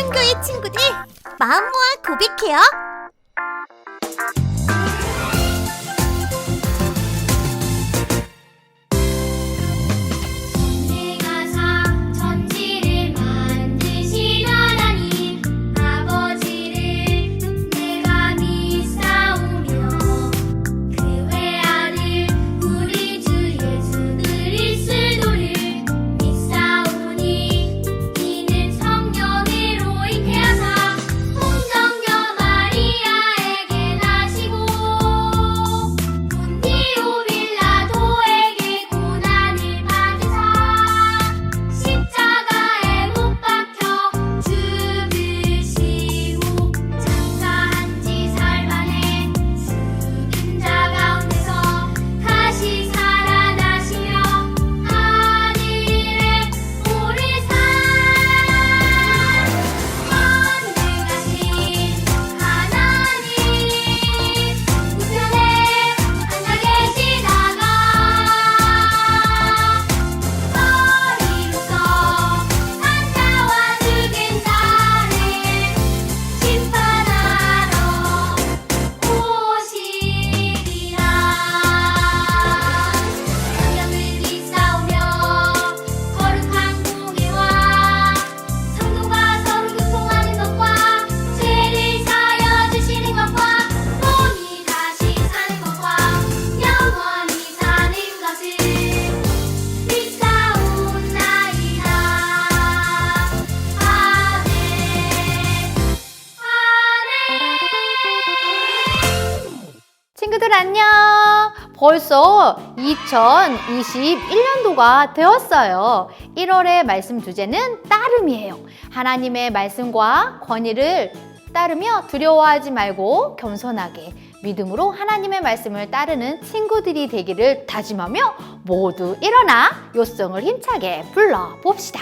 친구의 친구들, 마음 모아 고백해요. 친구들 안녕! 벌써 2021년도가 되었어요. 1월의 말씀 주제는 따름이에요. 하나님의 말씀과 권위를 따르며 두려워하지 말고 겸손하게 믿음으로 하나님의 말씀을 따르는 친구들이 되기를 다짐하며 모두 일어나 요송을 힘차게 불러봅시다.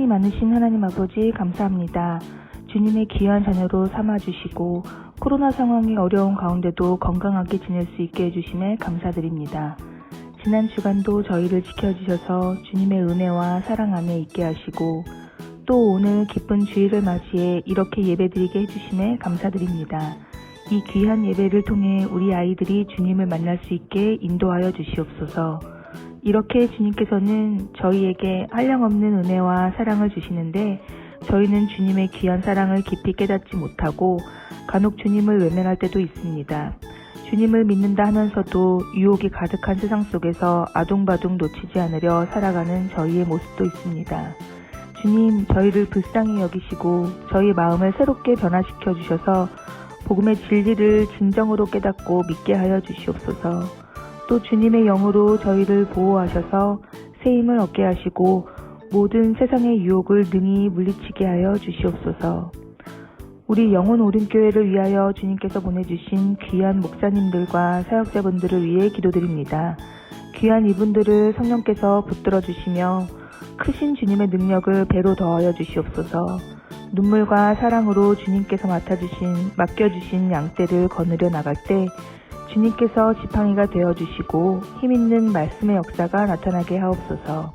사랑이 많으신 하나님 아버지 감사합니다. 주님의 귀한 자녀로 삼아주시고 코로나 상황이 어려운 가운데도 건강하게 지낼 수 있게 해주심에 감사드립니다. 지난 주간도 저희를 지켜주셔서 주님의 은혜와 사랑 안에 있게 하시고 또 오늘 기쁜 주일을 맞이해 이렇게 예배드리게 해주심에 감사드립니다. 이 귀한 예배를 통해 우리 아이들이 주님을 만날 수 있게 인도하여 주시옵소서. 이렇게 주님께서는 저희에게 한량없는 은혜와 사랑을 주시는데 저희는 주님의 귀한 사랑을 깊이 깨닫지 못하고 간혹 주님을 외면할 때도 있습니다. 주님을 믿는다 하면서도 유혹이 가득한 세상 속에서 아둥바둥 놓치지 않으려 살아가는 저희의 모습도 있습니다. 주님, 저희를 불쌍히 여기시고 저희 마음을 새롭게 변화시켜 주셔서 복음의 진리를 진정으로 깨닫고 믿게 하여 주시옵소서. 또 주님의 영으로 저희를 보호하셔서 새 힘을 얻게 하시고 모든 세상의 유혹을 능히 물리치게 하여 주시옵소서. 우리 영혼 오른교회를 위하여 주님께서 보내주신 귀한 목사님들과 사역자분들을 위해 기도드립니다. 귀한 이분들을 성령께서 붙들어 주시며 크신 주님의 능력을 배로 더하여 주시옵소서. 눈물과 사랑으로 주님께서 맡겨주신 양떼를 거느려 나갈 때 주님께서 지팡이가 되어주시고 힘있는 말씀의 역사가 나타나게 하옵소서.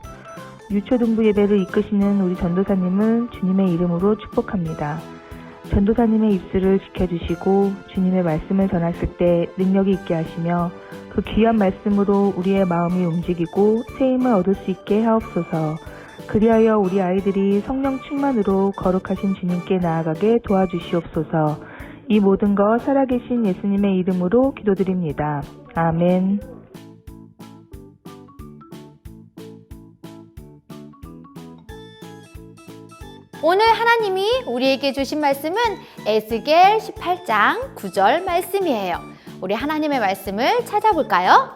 유초등부 예배를 이끄시는 우리 전도사님을 주님의 이름으로 축복합니다. 전도사님의 입술을 지켜주시고 주님의 말씀을 전하실 때 능력이 있게 하시며 그 귀한 말씀으로 우리의 마음이 움직이고 새 힘을 얻을 수 있게 하옵소서. 그리하여 우리 아이들이 성령 충만으로 거룩하신 주님께 나아가게 도와주시옵소서. 이 모든 것 살아계신 예수님의 이름으로 기도드립니다. 아멘. 오늘 하나님이 우리에게 주신 말씀은 에스겔 18장 9절 말씀이에요. 우리 하나님의 말씀을 찾아볼까요?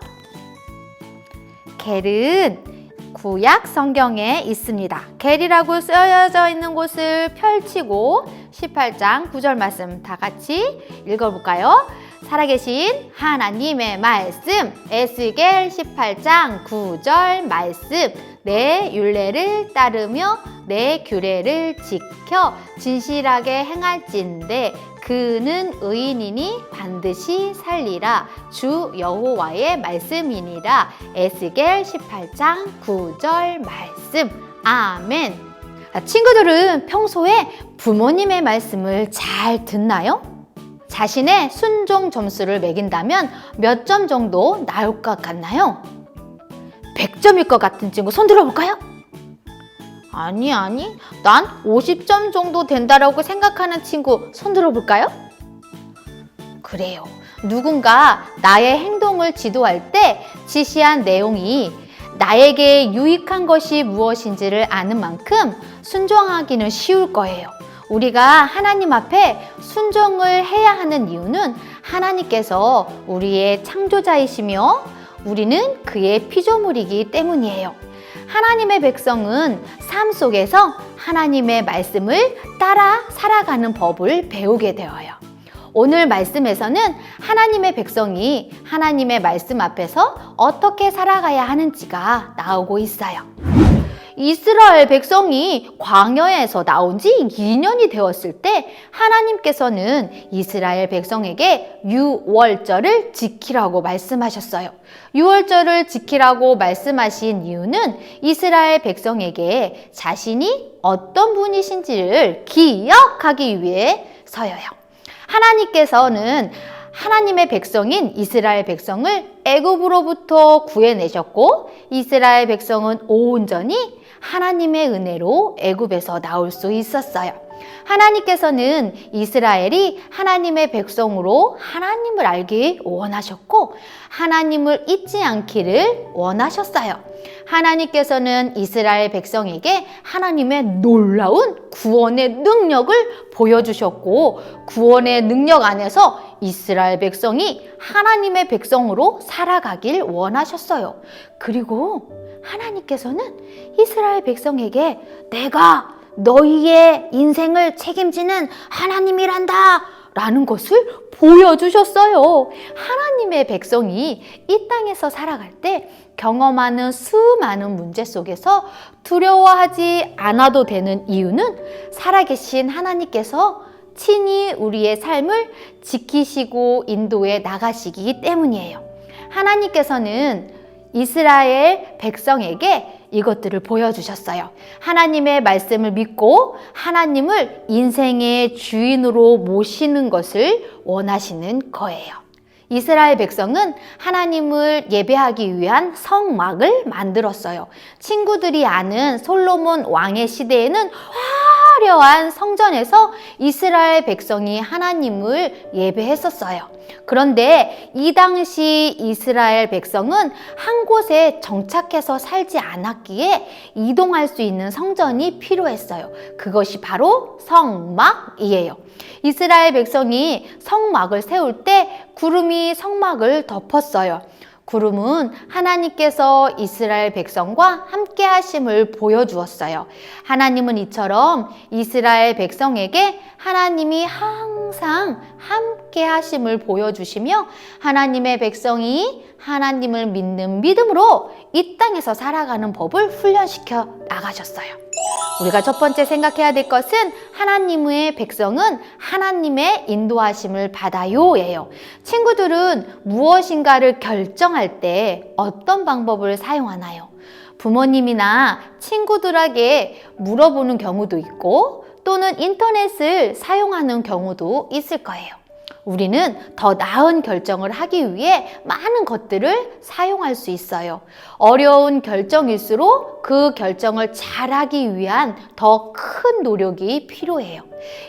겔은 구약 성경에 있습니다. 겔이라고 쓰여져 있는 곳을 펼치고 18장 9절 말씀 다 같이 읽어볼까요? 살아계신 하나님의 말씀, 에스겔 18장 9절 말씀. 내 율례를 따르며 내 규례를 지켜 진실하게 행할진대 그는 의인이니 반드시 살리라. 주 여호와의 말씀이니라. 에스겔 18장 9절 말씀. 아멘. 친구들은 평소에 부모님의 말씀을 잘 듣나요? 자신의 순종 점수를 매긴다면 몇 점 정도 나올 것 같나요? 100점일 것 같은 친구 손 들어볼까요? 아니, 난 50점 정도 된다라고 생각하는 친구 손 들어볼까요? 그래요. 누군가 나의 행동을 지도할 때 지시한 내용이 나에게 유익한 것이 무엇인지를 아는 만큼 순종하기는 쉬울 거예요. 우리가 하나님 앞에 순종을 해야 하는 이유는 하나님께서 우리의 창조자이시며 우리는 그의 피조물이기 때문이에요. 하나님의 백성은 삶 속에서 하나님의 말씀을 따라 살아가는 법을 배우게 되어요. 오늘 말씀에서는 하나님의 백성이 하나님의 말씀 앞에서 어떻게 살아가야 하는지가 나오고 있어요. 이스라엘 백성이 광야에서 나온 지 2년이 되었을 때 하나님께서는 이스라엘 백성에게 유월절을 지키라고 말씀하셨어요. 유월절을 지키라고 말씀하신 이유는 이스라엘 백성에게 자신이 어떤 분이신지를 기억하기 위해서예요. 하나님께서는 하나님의 백성인 이스라엘 백성을 애굽으로부터 구해내셨고 이스라엘 백성은 온전히 하나님의 은혜로 애굽에서 나올 수 있었어요. 하나님께서는 이스라엘이 하나님의 백성으로 하나님을 알기 원하셨고 하나님을 잊지 않기를 원하셨어요. 하나님께서는 이스라엘 백성에게 하나님의 놀라운 구원의 능력을 보여주셨고 구원의 능력 안에서 이스라엘 백성이 하나님의 백성으로 살아가길 원하셨어요. 그리고 하나님께서는 이스라엘 백성에게 내가 너희의 인생을 책임지는 하나님이란다 라는 것을 보여주셨어요. 하나님의 백성이 이 땅에서 살아갈 때 경험하는 수많은 문제 속에서 두려워하지 않아도 되는 이유는 살아계신 하나님께서 친히 우리의 삶을 지키시고 인도해 나가시기 때문이에요. 하나님께서는 이스라엘 백성에게 이것들을 보여주셨어요. 하나님의 말씀을 믿고 하나님을 인생의 주인으로 모시는 것을 원하시는 거예요. 이스라엘 백성은 하나님을 예배하기 위한 성막을 만들었어요. 친구들이 아는 솔로몬 왕의 시대에는 화려한 성전에서 이스라엘 백성이 하나님을 예배했었어요. 그런데 이 당시 이스라엘 백성은 한 곳에 정착해서 살지 않았기에 이동할 수 있는 성전이 필요했어요. 그것이 바로 성막이에요. 이스라엘 백성이 성막을 세울 때 구름이 성막을 덮었어요. 구름은 하나님께서 이스라엘 백성과 함께 하심을 보여주었어요. 하나님은 이처럼 이스라엘 백성에게 하나님이 항상 함께 하심을 보여주시며 하나님의 백성이 하나님을 믿는 믿음으로 이 땅에서 살아가는 법을 훈련시켜 나가셨어요. 우리가 첫 번째 생각해야 될 것은 하나님의 백성은 하나님의 인도하심을 받아요 예요. 친구들은 무엇인가를 결정할 때 어떤 방법을 사용하나요? 부모님이나 친구들에게 물어보는 경우도 있고 또는 인터넷을 사용하는 경우도 있을 거예요. 우리는 더 나은 결정을 하기 위해 많은 것들을 사용할 수 있어요. 어려운 결정일수록 그 결정을 잘하기 위한 더 큰 노력이 필요해요.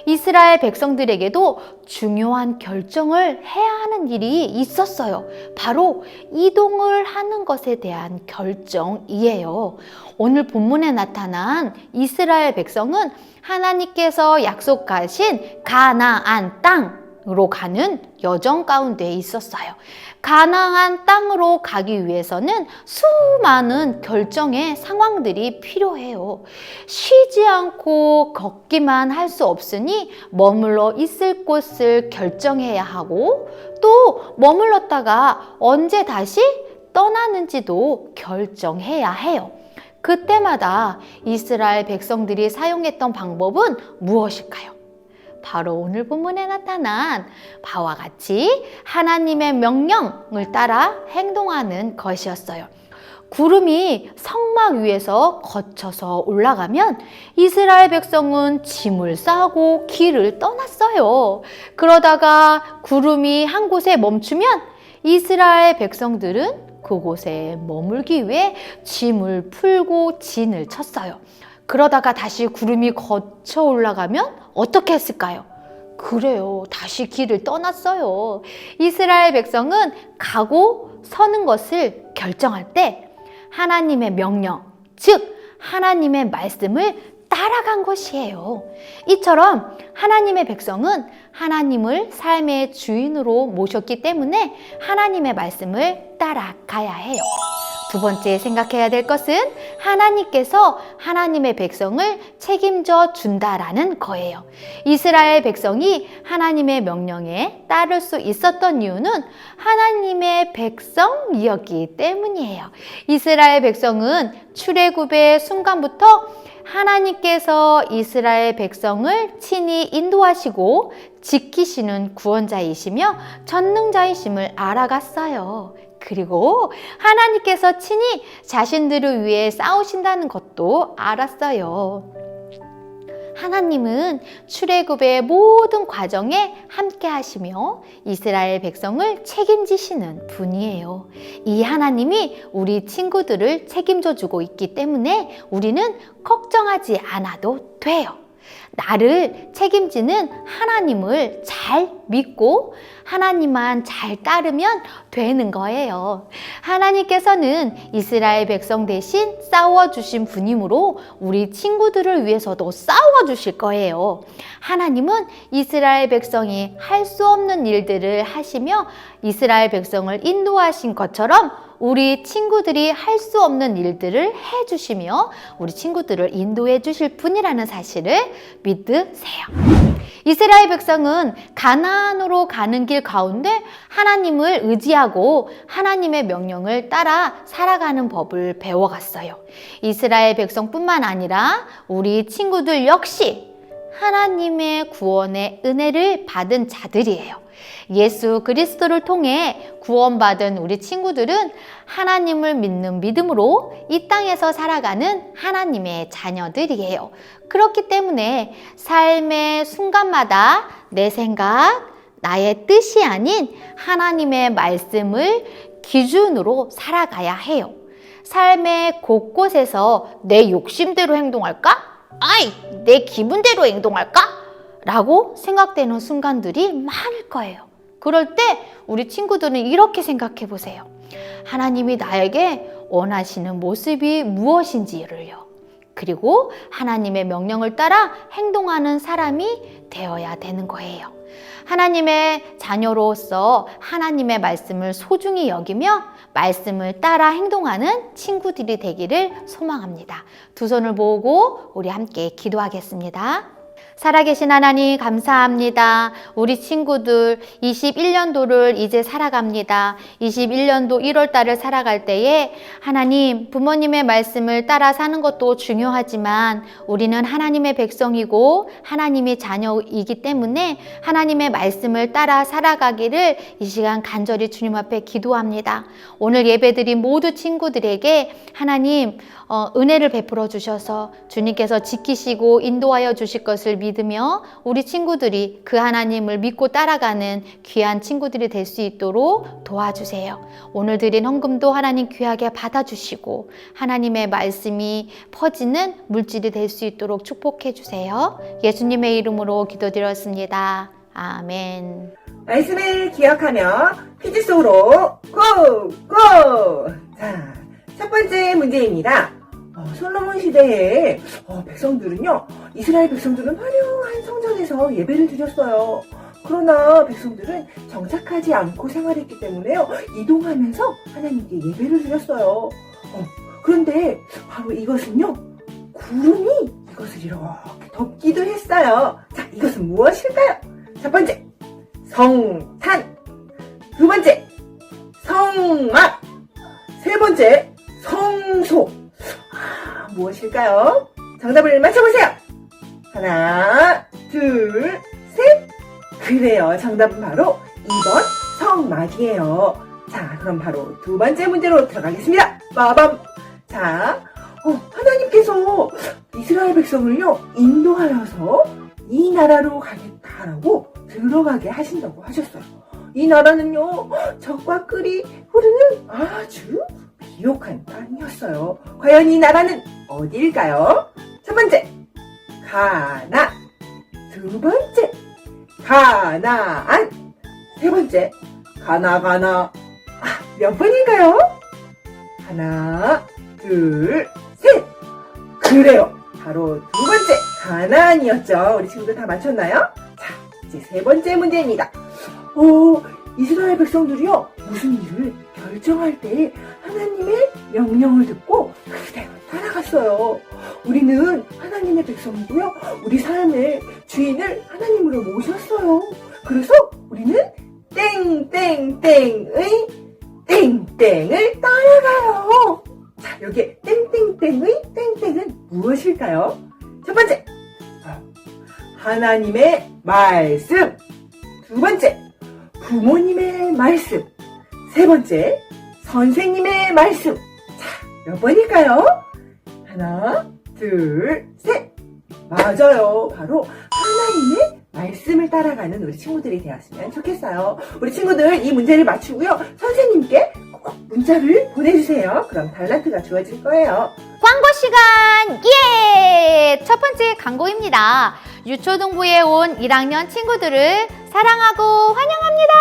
이스라엘 백성들에게도 중요한 결정을 해야 하는 일이 있었어요. 바로 이동을 하는 것에 대한 결정이에요. 오늘 본문에 나타난 이스라엘 백성은 하나님께서 약속하신 가나안 땅으로 가는 여정 가운데 있었어요. 가나안 땅으로 가기 위해서는 수많은 결정의 상황들이 필요해요. 쉬지 않고 걷기만 할 수 없으니 머물러 있을 곳을 결정해야 하고 또 머물렀다가 언제 다시 떠나는지도 결정해야 해요. 그때마다 이스라엘 백성들이 사용했던 방법은 무엇일까요? 바로 오늘 본문에 나타난 바와 같이 하나님의 명령을 따라 행동하는 것이었어요. 구름이 성막 위에서 거쳐서 올라가면 이스라엘 백성은 짐을 싸고 길을 떠났어요. 그러다가 구름이 한 곳에 멈추면 이스라엘 백성들은 그곳에 머물기 위해 짐을 풀고 진을 쳤어요. 그러다가 다시 구름이 거쳐 올라가면 어떻게 했을까요? 그래요. 다시 길을 떠났어요. 이스라엘 백성은 가고 서는 것을 결정할 때 하나님의 명령, 즉 하나님의 말씀을 따라간 것이에요. 이처럼 하나님의 백성은 하나님을 삶의 주인으로 모셨기 때문에 하나님의 말씀을 따라가야 해요. 두 번째 생각해야 될 것은 하나님께서 하나님의 백성을 책임져 준다라는 거예요. 이스라엘 백성이 하나님의 명령에 따를 수 있었던 이유는 하나님의 백성이었기 때문이에요. 이스라엘 백성은 출애굽의 순간부터 하나님께서 이스라엘 백성을 친히 인도하시고 지키시는 구원자이시며 전능자이심을 알아갔어요. 그리고 하나님께서 친히 자신들을 위해 싸우신다는 것도 알았어요. 하나님은 출애굽의 모든 과정에 함께 하시며 이스라엘 백성을 책임지시는 분이에요. 이 하나님이 우리 친구들을 책임져 주고 있기 때문에 우리는 걱정하지 않아도 돼요. 나를 책임지는 하나님을 잘 믿고 하나님만 잘 따르면 되는 거예요. 하나님께서는 이스라엘 백성 대신 싸워주신 분이므로 우리 친구들을 위해서도 싸워주실 거예요. 하나님은 이스라엘 백성이 할 수 없는 일들을 하시며 이스라엘 백성을 인도하신 것처럼 우리 친구들이 할 수 없는 일들을 해주시며 우리 친구들을 인도해 주실 분이라는 사실을 믿으세요. 이스라엘 백성은 가나안으로 가는 길 가운데 하나님을 의지하고 하나님의 명령을 따라 살아가는 법을 배워갔어요. 이스라엘 백성뿐만 아니라 우리 친구들 역시 하나님의 구원의 은혜를 받은 자들이에요. 예수 그리스도를 통해 구원받은 우리 친구들은 하나님을 믿는 믿음으로 이 땅에서 살아가는 하나님의 자녀들이에요. 그렇기 때문에 삶의 순간마다 내 생각, 나의 뜻이 아닌 하나님의 말씀을 기준으로 살아가야 해요. 삶의 곳곳에서 내 욕심대로 행동할까? 내 기분대로 행동할까? 라고 생각되는 순간들이 많을 거예요. 그럴 때 우리 친구들은 이렇게 생각해 보세요. 하나님이 나에게 원하시는 모습이 무엇인지를요. 그리고 하나님의 명령을 따라 행동하는 사람이 되어야 되는 거예요. 하나님의 자녀로서 하나님의 말씀을 소중히 여기며 말씀을 따라 행동하는 친구들이 되기를 소망합니다. 두 손을 모으고 우리 함께 기도하겠습니다. 살아계신 하나님 감사합니다. 우리 친구들 21년도를 이제 살아갑니다. 21년도 1월달을 살아갈 때에 하나님 부모님의 말씀을 따라 사는 것도 중요하지만 우리는 하나님의 백성이고 하나님의 자녀이기 때문에 하나님의 말씀을 따라 살아가기를 이 시간 간절히 주님 앞에 기도합니다. 오늘 예배드린 모두 친구들에게 하나님 은혜를 베풀어 주셔서 주님께서 지키시고 인도하여 주실 것을 믿으며 우리 친구들이 그 하나님을 믿고 따라가는 귀한 친구들이 될 수 있도록 도와주세요. 오늘 드린 헌금도 하나님 귀하게 받아주시고 하나님의 말씀이 퍼지는 물질이 될 수 있도록 축복해 주세요. 예수님의 이름으로 기도드렸습니다. 아멘. 말씀을 기억하며 퀴즈 속으로 고! 고! 자, 첫 번째 문제입니다. 솔로몬 시대에 백성들은요, 이스라엘 백성들은 화려한 성전에서 예배를 드렸어요. 그러나 백성들은 정착하지 않고 생활했기 때문에요, 이동하면서 하나님께 예배를 드렸어요. 그런데 바로 이것은요, 구름이 이것을 이렇게 덮기도 했어요. 자, 이것은 무엇일까요? 첫 번째, 성탄. 두 번째, 성막. 세 번째, 성소. 무엇일까요? 정답을 맞춰보세요. 하나, 둘, 셋. 그래요. 정답은 바로 2번 성막이에요. 자, 그럼 바로 두 번째 문제로 들어가겠습니다. 빠밤. 자, 하나님께서 이스라엘 백성을요, 인도하여서 이 나라로 가겠다라고 들어가게 하신다고 하셨어요. 이 나라는요, 적과 꿀이 흐르는 아주 비옥한 땅이었어요. 과연 이 나라는 어디일까요? 첫 번째, 가나. 두 번째, 가나안. 세 번째, 가나가나. 몇 번인가요? 하나, 둘, 셋. 그래요. 바로 두 번째, 가나안이었죠. 우리 친구들 다 맞췄나요? 자, 이제 세 번째 문제입니다. 이스라엘 백성들이요, 무슨 일을 결정할 때 하나님의 명령을 듣고 그대로 따라갔어요. 우리는 하나님의 백성이고요, 우리 삶의 주인을 하나님으로 모셨어요. 그래서 우리는 땡땡땡의 땡땡을 따라가요. 자, 여기에 땡땡땡의 땡땡은 무엇일까요? 첫 번째, 하나님의 말씀. 두 번째, 부모님의 말씀. 세 번째, 선생님의 말씀. 자, 몇 번일까요? 하나, 둘, 셋. 맞아요. 바로 하나님의 말씀을 따라가는 우리 친구들이 되었으면 좋겠어요. 우리 친구들 이 문제를 맞추고요, 선생님께 꼭 문자를 보내주세요. 그럼 달란트가 주어질 거예요. 광고 시간! 예! 첫 번째 광고입니다. 유초등부에 온 1학년 친구들을 사랑하고 환영합니다.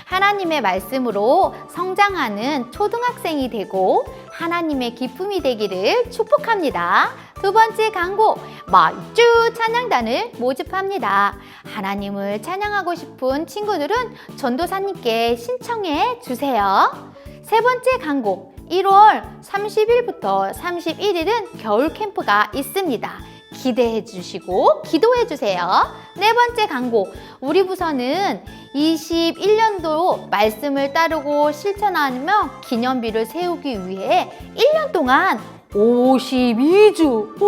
하나님의 말씀으로 성장하는 초등학생이 되고 하나님의 기쁨이 되기를 축복합니다. 두 번째 광고, 말주 찬양단을 모집합니다. 하나님을 찬양하고 싶은 친구들은 전도사님께 신청해 주세요. 세 번째 광고, 1월 30일부터 31일은 겨울 캠프가 있습니다. 기대해 주시고 기도해 주세요. 네 번째 광고, 우리 부서는 21년도 말씀을 따르고 실천하며 기념비를 세우기 위해 1년 동안 52주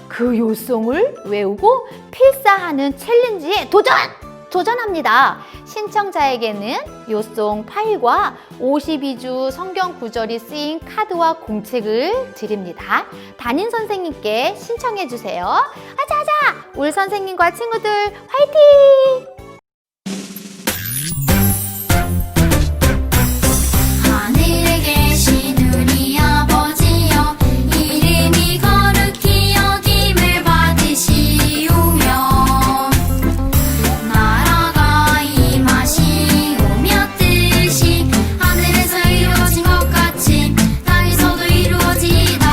그 요송을 외우고 필사하는 챌린지에 도전합니다. 신청자에게는 요송 파일과 52주 성경 구절이 쓰인 카드와 공책을 드립니다. 담임 선생님께 신청해 주세요. 아자아자! 우리 선생님과 친구들 화이팅! 하늘에 계신 우리 아버지여, 이름이 거룩히 여김을 받으시오며, 나라가 임하시오며, 뜻이 하늘에서 이루어진 것 같이 땅에서도 이루어지이다.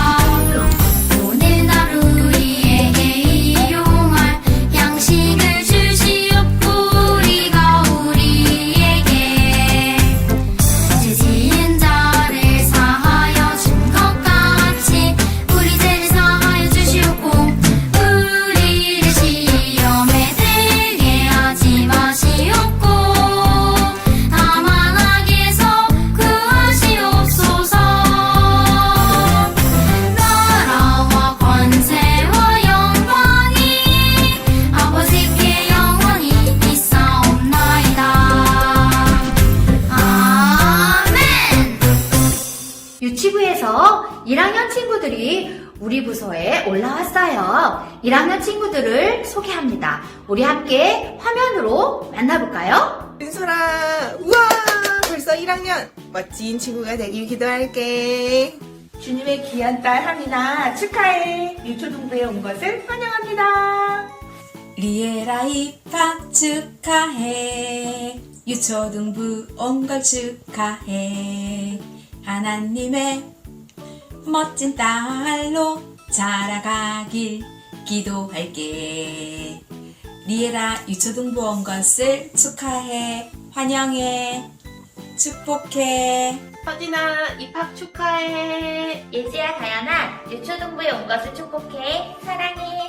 오늘 우리에게 일용할 양식을 주시옵고, 우리가 우리에게 죄 지은 자를 사하여 준 것 같이 우리 죄를 사하여 주시옵고, 우리를 시험에 들게 하지 마시옵고, 다만 악에서 구하시옵소서. 나라와 권세와 영광이 아버지께 영원히 있사옵나이다. 아멘. 유치부에서 1학년 친구들이 우리 부서에 올라왔어요. 1학년 친구들을 소개합니다. 우리 함께 화면으로 만나볼까요? 은솔아, 우와! 벌써 1학년! 멋진 친구가 되길 기도할게. 주님의 귀한 딸 하민아 축하해. 유초등부에 온 것을 환영합니다. 리에라 입학 축하해. 유초등부 온 걸 축하해. 하나님의 멋진 딸로 자라가길 기도할게. 리에라 유초등부 온 것을 축하해. 환영해. 축복해. 서진아, 입학 축하해. 예지야, 다현아, 유초등부에 온 것을 축복해. 사랑해.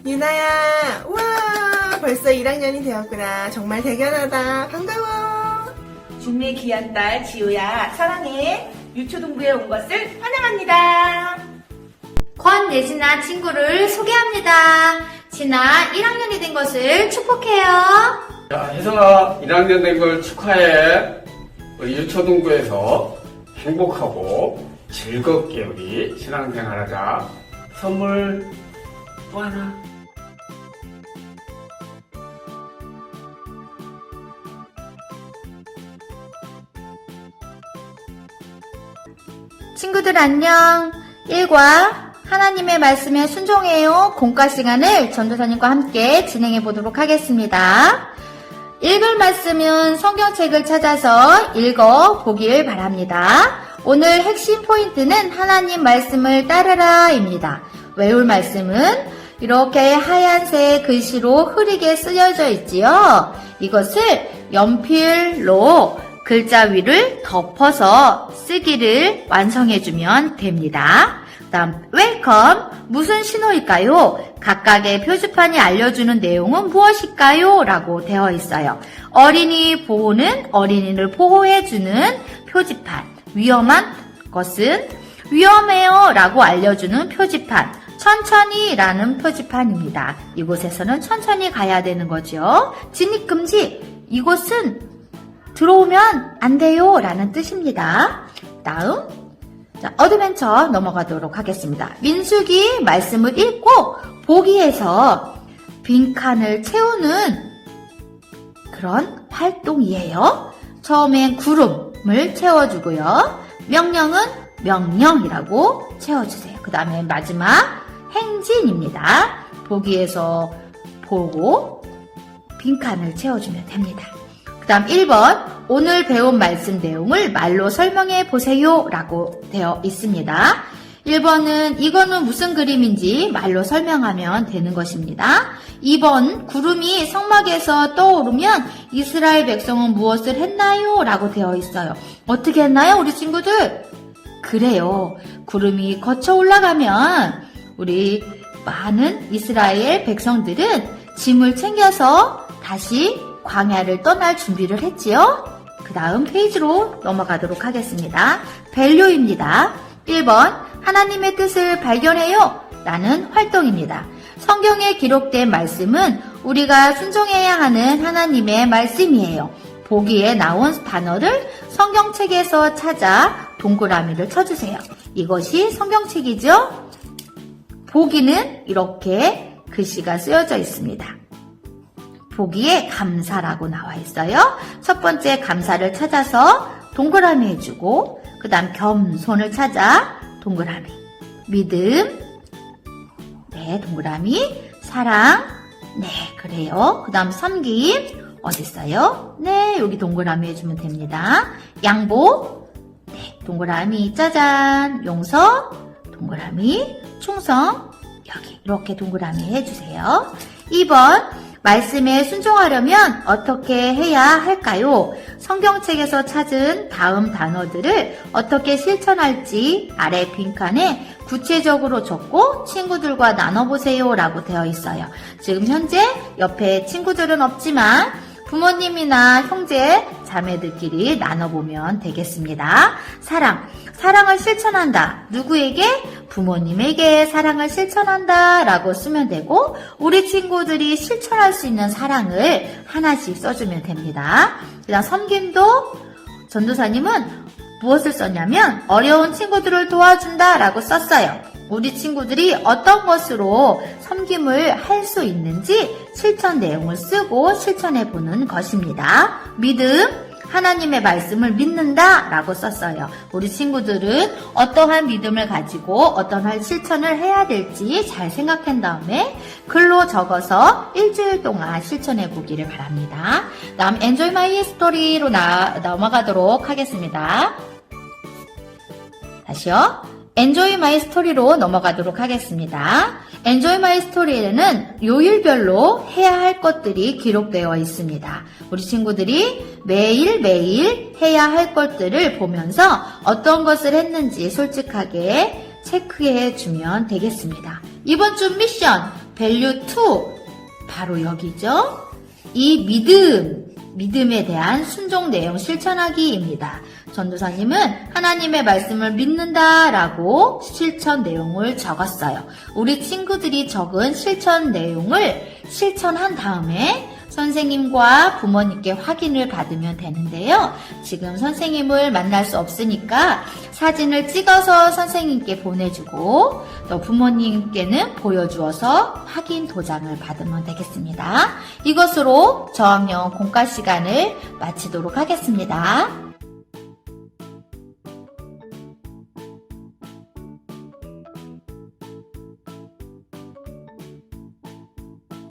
유나야, 우와! 벌써 1학년이 되었구나. 정말 대견하다. 반가워. 주님의 귀한 딸 지우야 사랑해. 유초등부에 온 것을 환영합니다. 권예진아 친구를 소개합니다. 진아 1학년이 된 것을 축복해요. 야, 혜성아, 1학년 된 걸 축하해. 우리 유초등부에서 행복하고 즐겁게 우리 신앙생활 하자. 선물 또 하나. 친구들 안녕. 1과 하나님의 말씀에 순종해요. 공과 시간을 전도사님과 함께 진행해 보도록 하겠습니다. 읽을 말씀은 성경책을 찾아서 읽어 보길 바랍니다. 오늘 핵심 포인트는 하나님 말씀을 따르라입니다. 외울 말씀은 이렇게 하얀색 글씨로 흐리게 쓰여져 있지요. 이것을 연필로 글자 위를 덮어서 쓰기를 완성해주면 됩니다. 그 다음 웰컴, 무슨 신호일까요? 각각의 표지판이 알려주는 내용은 무엇일까요? 라고 되어 있어요. 어린이 보호는 어린이를 보호해주는 표지판, 위험한 것은 위험해요 라고 알려주는 표지판, 천천히 라는 표지판입니다. 이곳에서는 천천히 가야 되는 거죠. 진입금지, 이곳은 들어오면 안 돼요 라는 뜻입니다. 다음 어드벤처 넘어가도록 하겠습니다. 민수기 말씀을 읽고 보기에서 빈칸을 채우는 그런 활동이에요. 처음엔 구름을 채워주고요. 명령은 명령이라고 채워주세요. 그 다음에 마지막 행진입니다. 보기에서 보고 빈칸을 채워주면 됩니다. 그 다음 1번 오늘 배운 말씀 내용을 말로 설명해 보세요 라고 되어 있습니다. 1번은 이거는 무슨 그림인지 말로 설명하면 되는 것입니다. 2번 구름이 성막에서 떠오르면 이스라엘 백성은 무엇을 했나요? 라고 되어 있어요. 어떻게 했나요? 우리 친구들? 그래요. 구름이 거쳐 올라가면 우리 많은 이스라엘 백성들은 짐을 챙겨서 다시 광야를 떠날 준비를 했지요. 그 다음 페이지로 넘어가도록 하겠습니다. 밸류입니다. 1번 하나님의 뜻을 발견해요 라는 활동입니다. 성경에 기록된 말씀은 우리가 순종해야 하는 하나님의 말씀이에요. 보기에 나온 단어를 성경책에서 찾아 동그라미를 쳐주세요. 이것이 성경책이죠? 보기는 이렇게 글씨가 쓰여져 있습니다. 보기에 감사라고 나와 있어요. 첫 번째 감사를 찾아서 동그라미 해주고 그 다음 겸손을 찾아 동그라미, 믿음, 네 동그라미, 사랑, 네 그래요. 그 다음 섬김 어디 있어요? 네 여기 동그라미 해주면 됩니다. 양보, 네 동그라미, 짜잔, 용서, 동그라미, 충성, 여기 이렇게 동그라미 해주세요. 2번 말씀에 순종하려면 어떻게 해야 할까요? 성경책에서 찾은 다음 단어들을 어떻게 실천할지 아래 빈칸에 구체적으로 적고 친구들과 나눠보세요 라고 되어 있어요. 지금 현재 옆에 친구들은 없지만 부모님이나 형제, 자매들끼리 나눠보면 되겠습니다. 사랑을 실천한다. 누구에게? 부모님에게 사랑을 실천한다 라고 쓰면 되고 우리 친구들이 실천할 수 있는 사랑을 하나씩 써주면 됩니다. 그 다음 섬김도 전도사님은 무엇을 썼냐면 어려운 친구들을 도와준다 라고 썼어요. 우리 친구들이 어떤 것으로 섬김을 할 수 있는지 실천 내용을 쓰고 실천해 보는 것입니다. 믿음, 하나님의 말씀을 믿는다 라고 썼어요. 우리 친구들은 어떠한 믿음을 가지고 어떠한 실천을 해야 될지 잘 생각한 다음에 글로 적어서 일주일 동안 실천해 보기를 바랍니다. 다음 Enjoy My Story로 넘어가도록 하겠습니다. 다시요. Enjoy My Story로 넘어가도록 하겠습니다. Enjoy My Story에는 요일별로 해야 할 것들이 기록되어 있습니다. 우리 친구들이 매일매일 해야 할 것들을 보면서 어떤 것을 했는지 솔직하게 체크해 주면 되겠습니다. 이번 주 미션 밸류 2 바로 여기죠. 이 믿음에 대한 순종 내용 실천하기입니다. 전도사님은 하나님의 말씀을 믿는다라고 실천 내용을 적었어요. 우리 친구들이 적은 실천 내용을 실천한 다음에 선생님과 부모님께 확인을 받으면 되는데요. 지금 선생님을 만날 수 없으니까 사진을 찍어서 선생님께 보내주고 또 부모님께는 보여주어서 확인 도장을 받으면 되겠습니다. 이것으로 저학년 공과 시간을 마치도록 하겠습니다.